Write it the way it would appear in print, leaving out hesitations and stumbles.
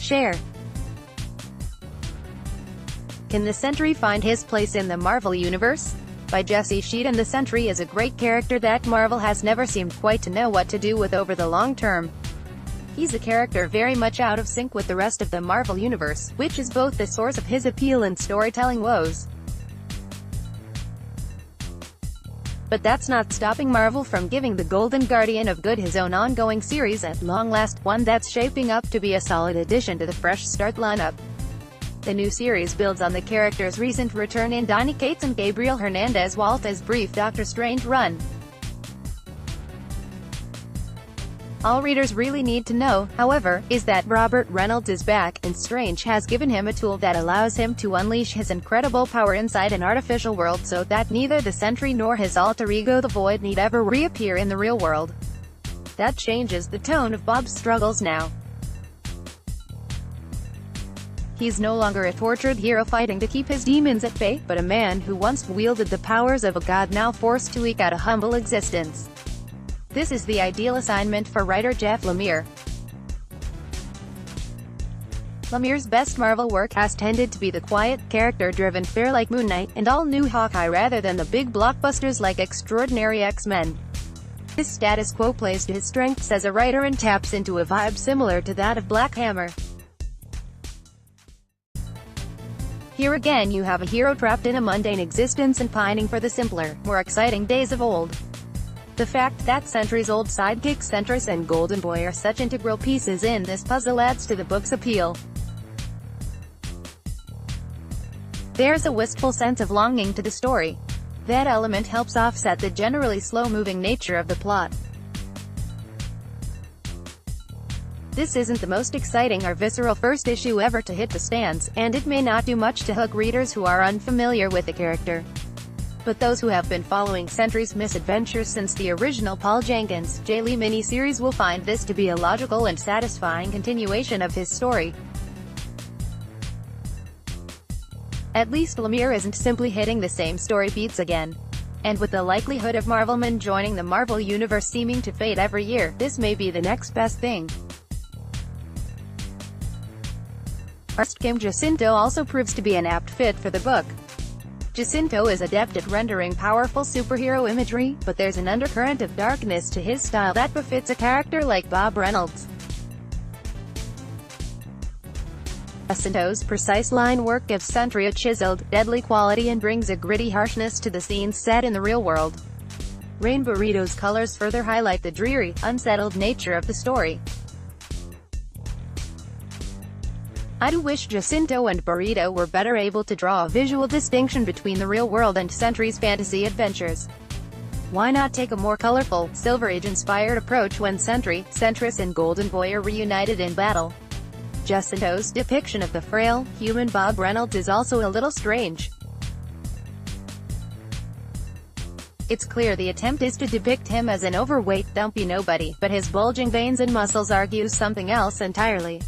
share. Can the Sentry find his place in the Marvel Universe? By Jesse Schedeen The Sentry is a great character that Marvel has never seemed quite to know what to do with over the long term. He's a character very much out of sync with the rest of the Marvel Universe, which is both the source of his appeal and storytelling woes. But that's not stopping Marvel from giving the Golden Guardian of Good his own ongoing series at long last, one that's shaping up to be a solid addition to the Fresh Start lineup. The new series builds on the character's recent return in Donny Cates and Gabriel Hernandez Walt's brief Doctor Strange run. All readers really need to know, however, is that Robert Reynolds is back, and Strange has given him a tool that allows him to unleash his incredible power inside an artificial world so that neither the Sentry nor his alter ego the Void need ever reappear in the real world. That changes the tone of Bob's struggles now. He's no longer a tortured hero fighting to keep his demons at bay, but a man who once wielded the powers of a god now forced to eke out a humble existence. This is the ideal assignment for writer Jeff Lemire. Lemire's best Marvel work has tended to be the quiet, character-driven fare like Moon Knight, and all-new Hawkeye rather than the big blockbusters like Extraordinary X-Men. This status quo plays to his strengths as a writer and taps into a vibe similar to that of Black Hammer. Here again you have a hero trapped in a mundane existence and pining for the simpler, more exciting days of old. The fact that Sentry's old sidekicks Sentris and Golden Boy are such integral pieces in this puzzle adds to the book's appeal. There's a wistful sense of longing to the story. That element helps offset the generally slow-moving nature of the plot. This isn't the most exciting or visceral first issue ever to hit the stands, and it may not do much to hook readers who are unfamiliar with the character. But those who have been following Sentry's misadventures since the original Paul Jenkins, J. Lee miniseries will find this to be a logical and satisfying continuation of his story. At least Lemire isn't simply hitting the same story beats again. And with the likelihood of Marvelmen joining the Marvel Universe seeming to fade every year, this may be the next best thing. Artist Kim Jacinto also proves to be an apt fit for the book. Jacinto is adept at rendering powerful superhero imagery, but there's an undercurrent of darkness to his style that befits a character like Bob Reynolds. Jacinto's precise line work gives Sentry a chiseled, deadly quality and brings a gritty harshness to the scenes set in the real world. Rain Burrito's colors further highlight the dreary, unsettled nature of the story. I do wish Jacinto and Burrito were better able to draw a visual distinction between the real world and Sentry's fantasy adventures. Why not take a more colorful, Silver Age-inspired approach when Sentry, Sentris and Golden Boy are reunited in battle? Jacinto's depiction of the frail, human Bob Reynolds is also a little strange. It's clear the attempt is to depict him as an overweight, dumpy nobody, but his bulging veins and muscles argue something else entirely.